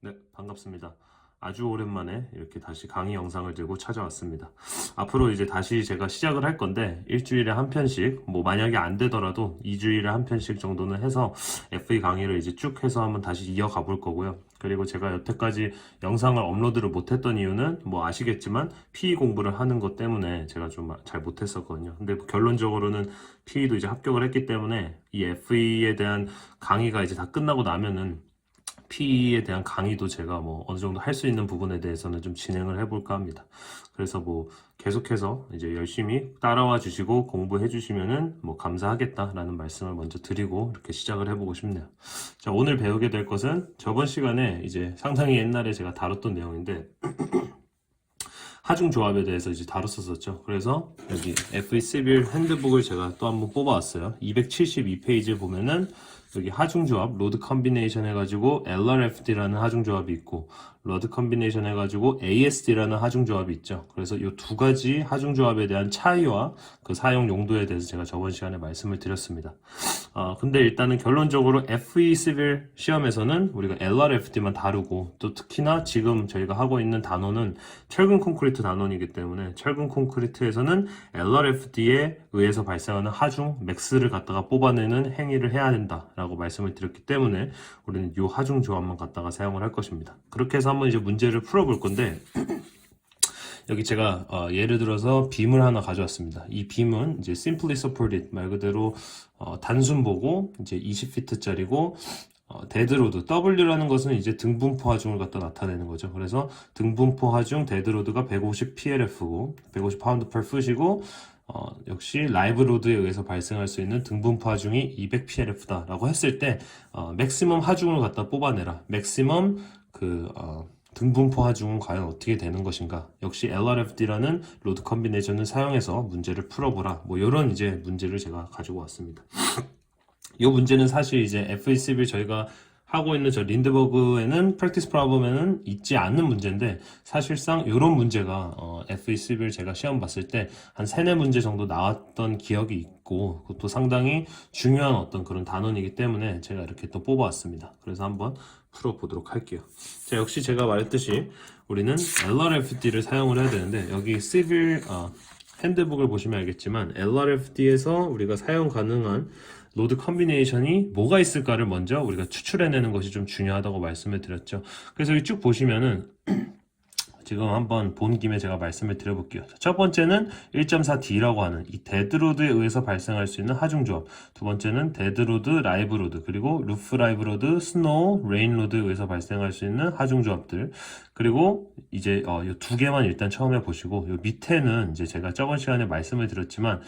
네, 반갑습니다. 아주 오랜만에 이렇게 다시 강의 영상을 들고 찾아왔습니다. 앞으로 이제 다시 제가 시작을 할 건데, 일주일에 한 편씩, 뭐 만약에 안 되더라도 2주일에 한 편씩 정도는 해서 FA 강의를 이제 쭉 해서 한번 다시 이어가 볼 거고요. 그리고 제가 여태까지 영상을 업로드를 못했던 이유는 뭐 아시겠지만 PE 공부를 하는 것 때문에 제가 좀 잘 못했었거든요. 근데 결론적으로는 PE도 이제 합격을 했기 때문에 이 FA에 대한 강의가 이제 다 끝나고 나면은 PE에 대한 강의도 제가 뭐 어느 정도 할 수 있는 부분에 대해서는 좀 진행을 해볼까 합니다. 그래서 뭐 계속해서 이제 열심히 따라와 주시고 공부해 주시면은 뭐 감사하겠다라는 말씀을 먼저 드리고 이렇게 시작을 해보고 싶네요. 자, 오늘 배우게 될 것은 저번 시간에 이제 상당히 옛날에 제가 다뤘던 내용인데 하중 조합에 대해서 이제 다뤘었죠. 그래서 여기 FE11 핸드북을 제가 또 한번 뽑아왔어요. 272페이지에 보면은 여기 하중조합, 로드 컨비네이션 해가지고 LRFD라는 하중조합이 있고 로드 컨비네이션 해가지고 ASD라는 하중조합이 있죠. 그래서 이 두 가지 하중조합에 대한 차이와 그 사용 용도에 대해서 제가 저번 시간에 말씀을 드렸습니다. 근데 일단은 결론적으로 FE11 시험에서는 우리가 LRFD만 다루고 또 특히나 지금 저희가 하고 있는 단원은 철근 콘크리트 단원이기 때문에 철근 콘크리트에서는 LRFD에 의해서 발생하는 하중 맥스를 갖다가 뽑아내는 행위를 해야 된다라고 말씀을 드렸기 때문에 우리는 이 하중 조합만 갖다가 사용을 할 것입니다. 그렇게 해서 한번 이제 문제를 풀어볼 건데 여기 제가 예를 들어서 빔을 하나 가져왔습니다. 이 빔은 이제 simply supported 말 그대로 단순 보고 이제 20피트짜리고 데드로드 W라는 것은 이제 등분포 하중을 갖다 나타내는 거죠. 그래서 등분포 하중 데드로드가 150 PLF고 150 파운드 per foot이고 역시 라이브 로드에 의해서 발생할 수 있는 등분포 하중이 200 PLF다라고 했을 때 맥시멈 하중을 갖다 뽑아내라. 맥시멈 등분포 하중은 과연 어떻게 되는 것인가? 역시 LRFD라는 로드 컨비네이션을 사용해서 문제를 풀어보라. 뭐 이런 이제 문제를 제가 가지고 왔습니다. 이 문제는 사실 이제 FA11 저희가 하고 있는 저 린드버그에는 프랙티스 프로블럼에는 있지 않는 문제인데 사실상 이런 문제가 FA11 제가 시험 봤을 때 한 3-4문제 정도 나왔던 기억이 있고 그것도 상당히 중요한 어떤 그런 단원이기 때문에 제가 이렇게 또 뽑아왔습니다. 그래서 한번 풀어보도록 할게요. 자, 역시 제가 말했듯이 우리는 LRFD를 사용을 해야 되는데 여기 시빌 핸드북을 보시면 알겠지만 LRFD에서 우리가 사용 가능한 로드 컨비네이션이 뭐가 있을까를 먼저 우리가 추출해내는 것이 좀 중요하다고 말씀을 드렸죠. 그래서 여기 쭉 보시면은 지금 한번 본 김에 제가 말씀을 드려볼게요. 첫 번째는 1.4D라고 하는 이 데드로드에 의해서 발생할 수 있는 하중조합. 두 번째는 데드로드, 라이브로드, 그리고 루프 라이브로드, 스노우, 레인로드에 의해서 발생할 수 있는 하중조합들. 그리고 이제 이 두 개만 일단 처음에 보시고 이 밑에는 이제 제가 저번 시간에 말씀을 드렸지만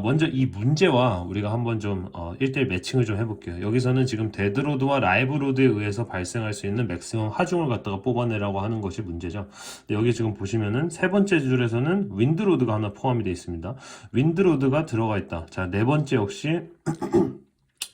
먼저 이 문제와 우리가 한번 좀 1대1 매칭을 좀 해볼게요. 여기서는 지금 데드로드와 라이브로드에 의해서 발생할 수 있는 맥시멈 하중을 갖다가 뽑아내라고 하는 것이 문제죠. 근데 여기 지금 보시면은 세 번째 줄에서는 윈드로드가 하나 포함이 되어 있습니다. 윈드로드가 들어가 있다. 자, 네 번째 역시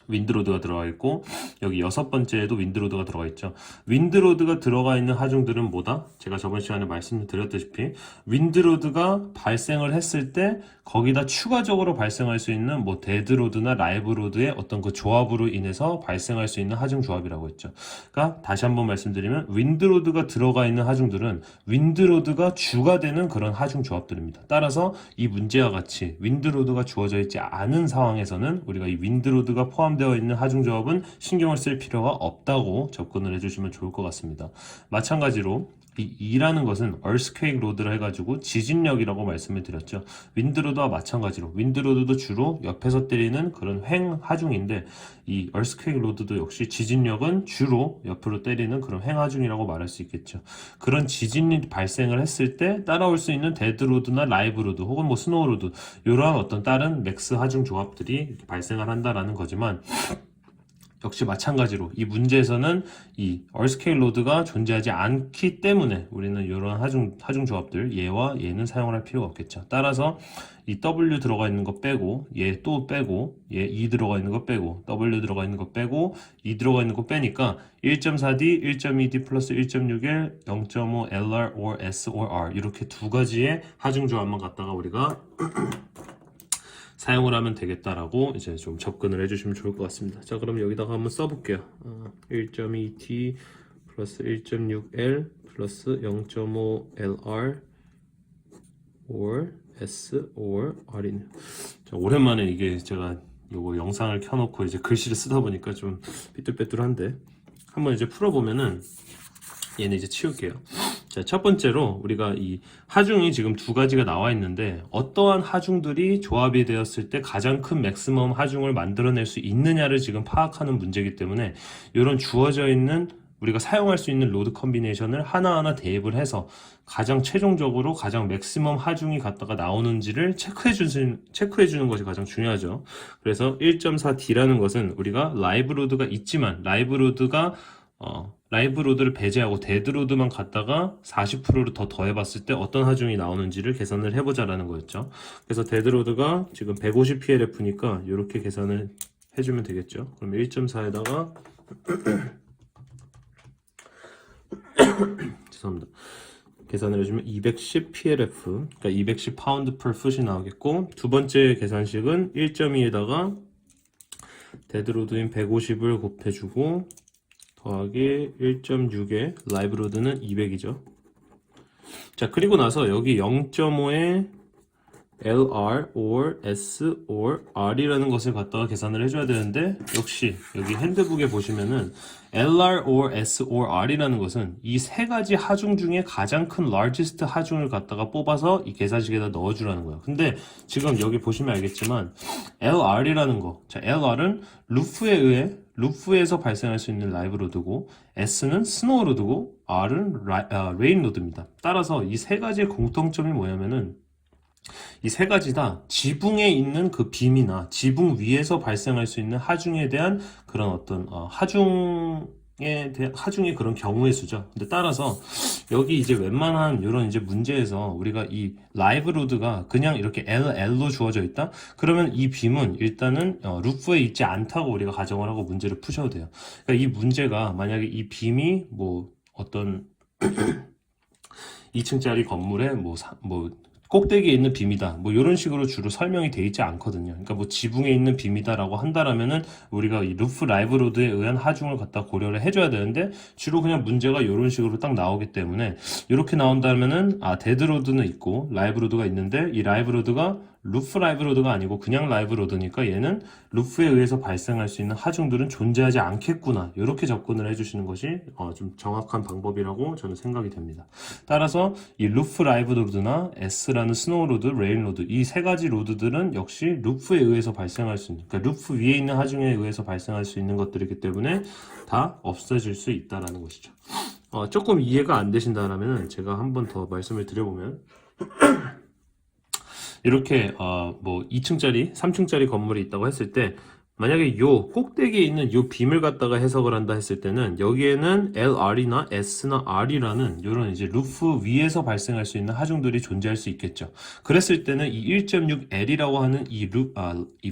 윈드로드가 들어가 있고 여기 여섯 번째에도 윈드로드가 들어가 있죠. 윈드로드가 들어가 있는 하중들은 뭐다? 제가 저번 시간에 말씀드렸다시피 윈드로드가 발생을 했을 때 거기다 추가적으로 발생할 수 있는 뭐 데드로드나 라이브로드의 어떤 그 조합으로 인해서 발생할 수 있는 하중 조합이라고 했죠. 그러니까 다시 한번 말씀드리면 윈드로드가 들어가 있는 하중들은 윈드로드가 주가 되는 그런 하중 조합들입니다. 따라서 이 문제와 같이 윈드로드가 주어져 있지 않은 상황에서는 우리가 이 윈드로드가 포함되어 있는 하중조합은 신경을 쓸 필요가 없다고 접근을 해주시면 좋을 것 같습니다. 마찬가지로 이 E라는 것은 earthquake 로드라 해가지고 지진력이라고 말씀을 드렸죠. 윈드로드와 마찬가지로 윈드로드도 주로 옆에서 때리는 그런 횡 하중인데 이 earthquake 로드도 역시 지진력은 주로 옆으로 때리는 그런 횡 하중이라고 말할 수 있겠죠. 그런 지진이 발생을 했을 때 따라올 수 있는 데드로드나 라이브로드 혹은 뭐 스노우로드 이러한 어떤 다른 맥스 하중 조합들이 이렇게 발생을 한다라는 거지만 역시 마찬가지로 이 문제에서는 이 얼스케일 로드가 존재하지 않기 때문에 우리는 이런 하중 조합들 얘와 얘는 사용을 할 필요가 없겠죠. 따라서 이 W 들어가 있는 거 빼고 얘 또 빼고 얘 E 들어가 있는 거 빼고 W 들어가 있는 거 빼고 E 들어가 있는 거 빼니까 1.4D, 1.2D 플러스 1.61, 0.5 LR or S or R 이렇게 두 가지의 하중 조합만 갖다가 우리가 사용을 하면 되겠다라고 이제 좀 접근을 해주시면 좋을 것 같습니다. 자, 그럼 여기다가 한번 써볼게요. 1.2t 플러스 1.6L 플러스 0.5LR or S or R이네요. 자, 오랜만에 이게 제가 요거 영상을 켜놓고 이제 글씨를 쓰다 보니까 좀 삐뚤빼뚤한데 한번 이제 풀어보면은 얘는 이제 치울게요. 자, 첫 번째로 우리가 이 하중이 지금 두 가지가 나와 있는데 어떠한 하중들이 조합이 되었을 때 가장 큰 맥시멈 하중을 만들어낼 수 있느냐를 지금 파악하는 문제이기 때문에 이런 주어져 있는 우리가 사용할 수 있는 로드 컨비네이션을 하나하나 대입을 해서 가장 최종적으로 가장 맥시멈 하중이 갖다가 나오는지를 체크해 주는 것이 가장 중요하죠. 그래서 1.4D라는 것은 우리가 라이브 로드가 있지만 라이브 로드를 배제하고 데드 로드만 갖다가 40%를 더 더해봤을 때 어떤 하중이 나오는지를 계산을 해보자라는 거였죠. 그래서 데드 로드가 지금 150PLF니까 이렇게 계산을 해주면 되겠죠. 그럼 1.4에다가 죄송합니다. 계산을 해주면 210PLF, 그러니까 210 파운드 per foot이 나오겠고, 두 번째 계산식은 1.2에다가 데드로드인 150을 곱해주고 더하기 1.6에 라이브 로드는 200이죠. 자, 그리고 나서 여기 0.5에 LR or S or R이라는 것을 갖다가 계산을 해줘야 되는데 역시 여기 핸드북에 보시면은 LR or S or R이라는 것은 이 세 가지 하중 중에 가장 큰 largest 하중을 갖다가 뽑아서 이 계산식에다 넣어주라는 거예요. 근데 지금 여기 보시면 알겠지만 LR이라는 거, 자, LR은 루프에서 발생할 수 있는 라이브 로드고 S는 스노우 로드고 R은 레인 로드입니다. 따라서 이 세 가지의 공통점이 뭐냐면은 이 세 가지 다 지붕에 있는 그 빔이나 지붕 위에서 발생할 수 있는 하중에 대한 그런 어떤 하중의 그런 경우의 수죠. 근데 따라서 여기 이제 웬만한 이런 이제 문제에서 우리가 이 라이브 로드가 그냥 이렇게 LL로 주어져 있다? 그러면 이 빔은 일단은 루프에 있지 않다고 우리가 가정을 하고 문제를 푸셔도 돼요. 그러니까 이 문제가 만약에 이 빔이 뭐 어떤 2층짜리 건물에 뭐 꼭대기에 있는 빔이다. 뭐 이런 식으로 주로 설명이 돼 있지 않거든요. 그러니까 뭐 지붕에 있는 빔이다라고 한다라면은 우리가 이 루프 라이브 로드에 의한 하중을 갖다 고려를 해줘야 되는데 주로 그냥 문제가 이런 식으로 딱 나오기 때문에 이렇게 나온다면은 데드 로드는 있고 라이브 로드가 있는데 이 라이브 로드가 루프 라이브 로드가 아니고 그냥 라이브 로드니까 얘는 루프에 의해서 발생할 수 있는 하중들은 존재하지 않겠구나. 이렇게 접근을 해주시는 것이 좀 정확한 방법이라고 저는 생각이 됩니다. 따라서 이 루프 라이브 로드나 S라는 스노우 로드, 레인 로드 이 세 가지 로드들은 역시 루프에 의해서 발생할 수 있는, 그러니까 루프 위에 있는 하중에 의해서 발생할 수 있는 것들이기 때문에 다 없어질 수 있다라는 것이죠. 조금 이해가 안 되신다라면 제가 한 번 더 말씀을 드려보면 이렇게 뭐 2층짜리, 3층짜리 건물이 있다고 했을 때 만약에 요 꼭대기에 있는 요 빔을 갖다가 해석을 한다 했을 때는 여기에는 LR이나 S나 R이라는 요런 이제 루프 위에서 발생할 수 있는 하중들이 존재할 수 있겠죠. 그랬을 때는 이 1.6L이라고 하는 이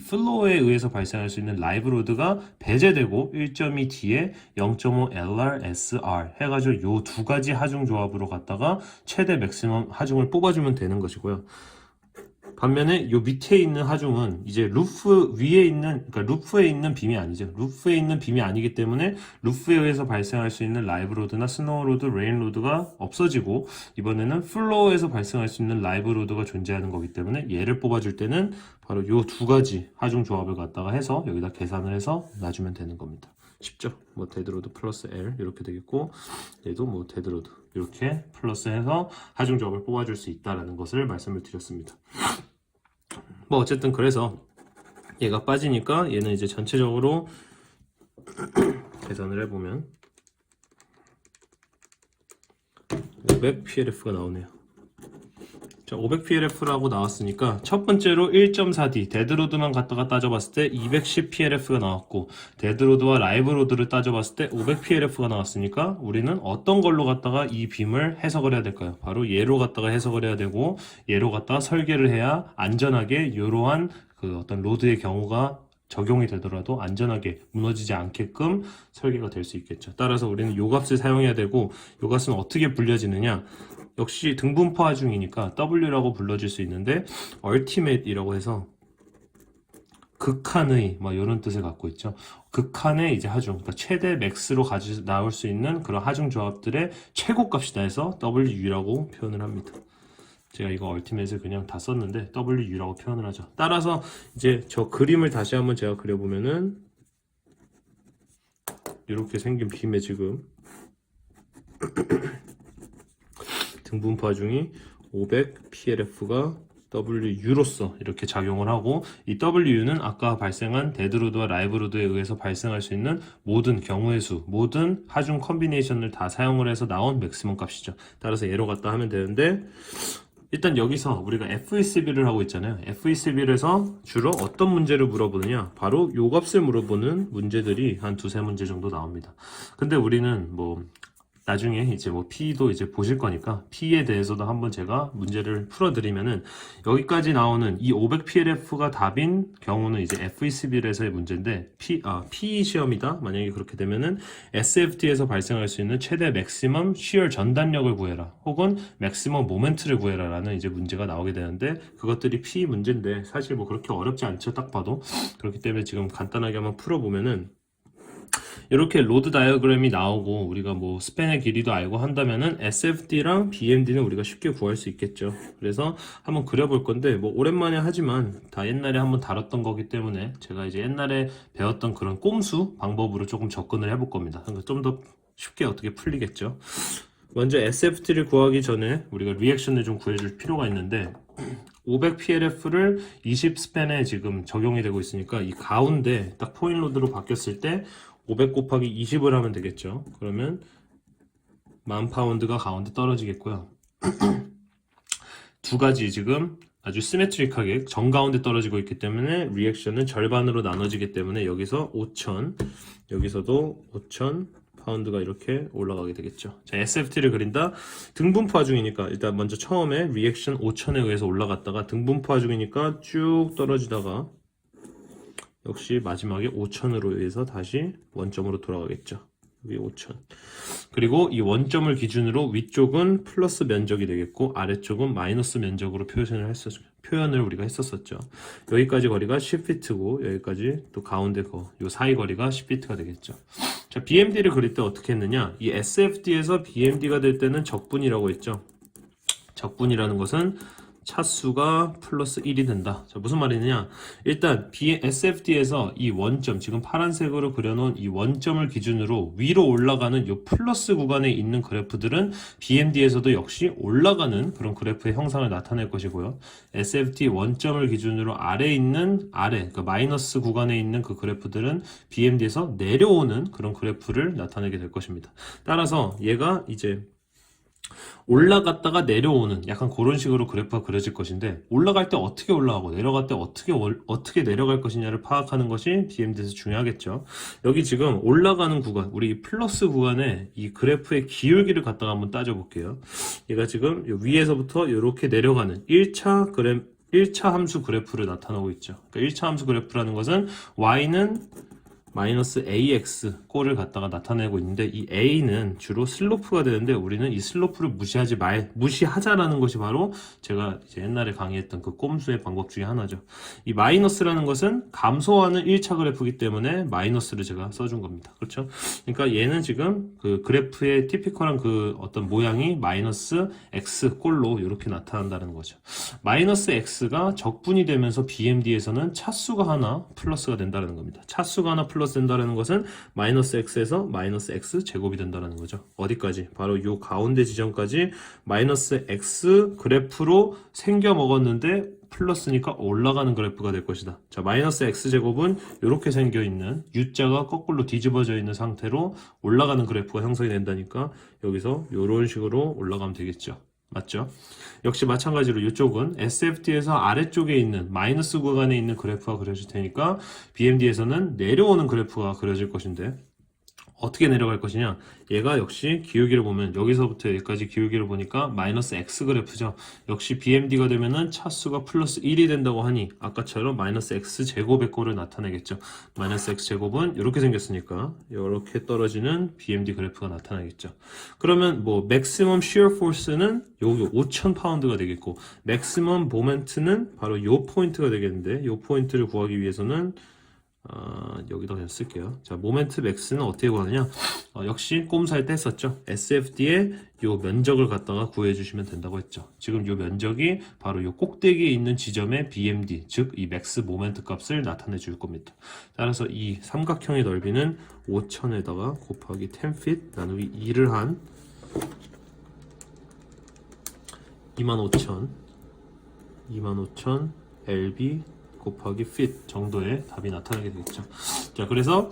플로어에 의해서 발생할 수 있는 라이브 로드가 배제되고 1.2D에 0.5 LR, SR 해가지고 요 두 가지 하중 조합으로 갖다가 최대 맥시멈 하중을 뽑아주면 되는 것이고요. 반면에 요 밑에 있는 하중은 이제 루프 위에 있는, 그러니까 루프에 있는 빔이 아니죠. 루프에 있는 빔이 아니기 때문에 루프에 의해서 발생할 수 있는 라이브 로드나 스노우 로드, 레인 로드가 없어지고 이번에는 플로어에서 발생할 수 있는 라이브 로드가 존재하는 거기 때문에 얘를 뽑아줄 때는 바로 요 두 가지 하중 조합을 갖다가 해서 여기다 계산을 해서 놔주면 되는 겁니다. 쉽죠? 뭐 데드로드 플러스 L 이렇게 되겠고 얘도 뭐 데드로드 이렇게 플러스해서 하중 조합을 뽑아줄 수 있다라는 것을 말씀을 드렸습니다. 뭐 어쨌든 그래서 얘가 빠지니까 얘는 이제 전체적으로 계산을 해보면 500PLF가 나오네요. 자, 500PLF라고 나왔으니까 첫 번째로 1.4D 데드로드만 갖다가 따져봤을 때 210PLF가 나왔고 데드로드와 라이브로드를 따져봤을 때 500PLF가 나왔으니까 우리는 어떤 걸로 갖다가 이 빔을 해석을 해야 될까요? 바로 얘로 갖다가 해석을 해야 되고 얘로 갖다가 설계를 해야 안전하게 이러한 그 어떤 로드의 경우가 적용이 되더라도 안전하게 무너지지 않게끔 설계가 될 수 있겠죠. 따라서 우리는 요 값을 사용해야 되고 요 값은 어떻게 불려지느냐? 역시 등분포 하중이니까 W라고 불러줄 수 있는데 Ultimate이라고 해서 극한의 막 이런 뜻을 갖고 있죠. 극한의 이제 하중, 그러니까 최대 맥스로 나올 수 있는 그런 하중 조합들의 최고값이다 해서 WU라고 표현을 합니다. 제가 이거 얼티밋을 그냥 다 썼는데 WU라고 표현을 하죠. 따라서 이제 저 그림을 다시 한번 제가 그려보면은 이렇게 생긴 빔에 지금 등분포 하중이 500 PLF가 WU로서 이렇게 작용을 하고, 이 WU는 아까 발생한 데드로드와 라이브로드에 의해서 발생할 수 있는 모든 경우의 수, 모든 하중 컨비네이션을 다 사용을 해서 나온 맥시멈 값이죠. 따라서 얘로 갖다 하면 되는데, 일단 여기서 우리가 FECB를 하고 있잖아요. FECB에서 주로 어떤 문제를 물어보느냐, 바로 요 값을 물어보는 문제들이 한 두세 문제 정도 나옵니다. 근데 우리는 뭐 나중에 이제 뭐 P도 이제 보실 거니까 P에 대해서도 한번 제가 문제를 풀어드리면은, 여기까지 나오는 이 500PLF가 답인 경우는 이제 FECB에서의 문제인데, P 시험이다 만약에 그렇게 되면은 SFT에서 발생할 수 있는 최대 맥시멈 쉬어 전단력을 구해라, 혹은 맥시멈 모멘트를 구해라 라는 이제 문제가 나오게 되는데, 그것들이 P 문제인데 사실 뭐 그렇게 어렵지 않죠, 딱 봐도. 그렇기 때문에 지금 간단하게 한번 풀어보면은, 이렇게 로드 다이어그램이 나오고 우리가 뭐 스팬의 길이도 알고 한다면은 SFD랑 BMD는 우리가 쉽게 구할 수 있겠죠. 그래서 한번 그려볼 건데, 뭐 오랜만에 하지만 다 옛날에 한번 다뤘던 거기 때문에 제가 이제 옛날에 배웠던 그런 꼼수 방법으로 조금 접근을 해볼 겁니다. 그러니까 좀 더 쉽게 어떻게 풀리겠죠. 먼저 SFT를 구하기 전에 우리가 리액션을 좀 구해줄 필요가 있는데, 500PLF를 20 스팬에 지금 적용이 되고 있으니까 이 가운데 딱 포인 로드로 바뀌었을 때 500 곱하기 20을 하면 되겠죠. 그러면 10,000파운드가 가운데 떨어지겠고요. 두 가지 지금 아주 시메트릭하게 정가운데 떨어지고 있기 때문에 리액션은 절반으로 나눠지기 때문에 여기서 5,000, 여기서도 5,000 파운드가 이렇게 올라가게 되겠죠. 자, SFT를 그린다. 등분포 하중이니까 일단 먼저 처음에 리액션 5,000에 의해서 올라갔다가 등분포 하중이니까 쭉 떨어지다가 역시 마지막에 5,000으로 의해서 다시 원점으로 돌아가겠죠. 여기 5,000. 그리고 이 원점을 기준으로 위쪽은 플러스 면적이 되겠고 아래쪽은 마이너스 면적으로 표현을 우리가 했었었죠. 여기까지 거리가 10피트고 여기까지 또 가운데 요 사이 거리가 10피트가 되겠죠. 자, BMD를 그릴 때 어떻게 했느냐? 이 SFD에서 BMD가 될 때는 적분이라고 했죠. 적분이라는 것은 차수가 플러스 1이 된다. 자, 무슨 말이냐? 일단 SFD에서 이 원점, 지금 파란색으로 그려놓은 이 원점을 기준으로 위로 올라가는 이 플러스 구간에 있는 그래프들은 BMD에서도 역시 올라가는 그런 그래프의 형상을 나타낼 것이고요. SFD 원점을 기준으로 그러니까 마이너스 구간에 있는 그 그래프들은 BMD에서 내려오는 그런 그래프를 나타내게 될 것입니다. 따라서 얘가 이제 올라갔다가 내려오는 약간 그런 식으로 그래프가 그려질 것인데, 올라갈 때 어떻게 올라가고 내려갈 때 어떻게 내려갈 것이냐를 파악하는 것이 BMD에서 중요하겠죠. 여기 지금 올라가는 구간, 우리 플러스 구간에 이 그래프의 기울기를 갖다가 한번 따져볼게요. 얘가 지금 위에서부터 이렇게 내려가는 1차 함수 그래프를 나타내고 있죠. 그러니까 1차 함수 그래프라는 것은 y는 마이너스 AX 꼴을 갖다가 나타내고 있는데, 이 A는 주로 슬로프가 되는데 우리는 이 슬로프를 무시하자라는 것이 바로 제가 이제 옛날에 강의했던 그 꼼수의 방법 중에 하나죠. 이 마이너스라는 것은 감소하는 1차 그래프이기 때문에 마이너스를 제가 써준 겁니다. 그렇죠? 그러니까 얘는 지금 그 그래프의 티피컬한 그 어떤 모양이 마이너스 X 꼴로 이렇게 나타난다는 거죠. 마이너스 X가 적분이 되면서 BMD에서는 차수가 하나 플러스가 된다는 겁니다. 차수가 하나 플러스 된다는 것은 마이너스 x에서 마이너스 x 제곱이 된다는 거죠. 어디까지? 바로 이 가운데 지점까지 마이너스 x 그래프로 생겨 먹었는데 플러스니까 올라가는 그래프가 될 것이다. 자, 마이너스 x 제곱은 이렇게 생겨 있는 U자가 거꾸로 뒤집어져 있는 상태로 올라가는 그래프가 형성이 된다니까 여기서 이런 식으로 올라가면 되겠죠. 맞죠? 역시 마찬가지로 이쪽은 SFD에서 아래쪽에 있는 마이너스 구간에 있는 그래프가 그려질 테니까 BMD에서는 내려오는 그래프가 그려질 것인데, 어떻게 내려갈 것이냐? 얘가 역시 기울기를 보면 여기서부터 여기까지 기울기를 보니까 마이너스 x 그래프죠. 역시 BMD가 되면은 차수가 플러스 1이 된다고 하니 아까처럼 마이너스 x 제곱의 꼴을 나타내겠죠. 마이너스 x 제곱은 이렇게 생겼으니까 이렇게 떨어지는 BMD 그래프가 나타나겠죠. 그러면 뭐 맥시멈 shear force는 여기 5,000파운드가 되겠고 맥시멈 모멘트는 바로 요 포인트가 되겠는데 요 포인트를 구하기 위해서는 여기다 그냥 쓸게요. 자, 모멘트 맥스는 어떻게 구하느냐? 역시 꼼수할 때 썼죠. SFD의 요 면적을 갖다가 구해주시면 된다고 했죠. 지금 요 면적이 바로 요 꼭대기에 있는 지점의 BMD, 즉 이 맥스 모멘트 값을 나타내 줄 겁니다. 따라서 이 삼각형의 넓이는 5,000에다가 곱하기 10feet 나누기 2를 한 25,000 LB 곱하기 fit 정도의 답이 나타나게 되겠죠. 자, 그래서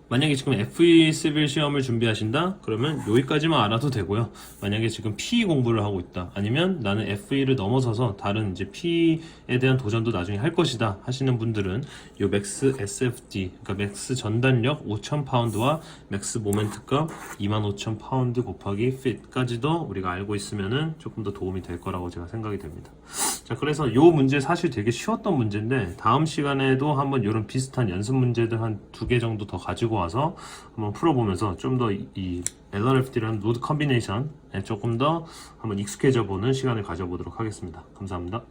만약에 지금 FE 시빌 시험을 준비하신다? 그러면 여기까지만 알아도 되고요. 만약에 지금 PE 공부를 하고 있다. 아니면 나는 FE를 넘어서서 다른 이제 PE에 대한 도전도 나중에 할 것이다 하시는 분들은 요 맥스 SFD, 그러니까 맥스 전단력 5,000파운드와 맥스 모멘트 값 25,000파운드 곱하기 fit까지도 우리가 알고 있으면은 조금 더 도움이 될 거라고 제가 생각이 됩니다. 자, 그래서 요 문제 사실 되게 쉬웠던 문제인데 다음 시간에도 한번 이런 비슷한 연습 문제들 한 2개 정도 더 가지고 와서 한번 풀어보면서 좀 더 이 LRFD라는 노드 컨비네이션에 조금 더 한번 익숙해져 보는 시간을 가져보도록 하겠습니다. 감사합니다.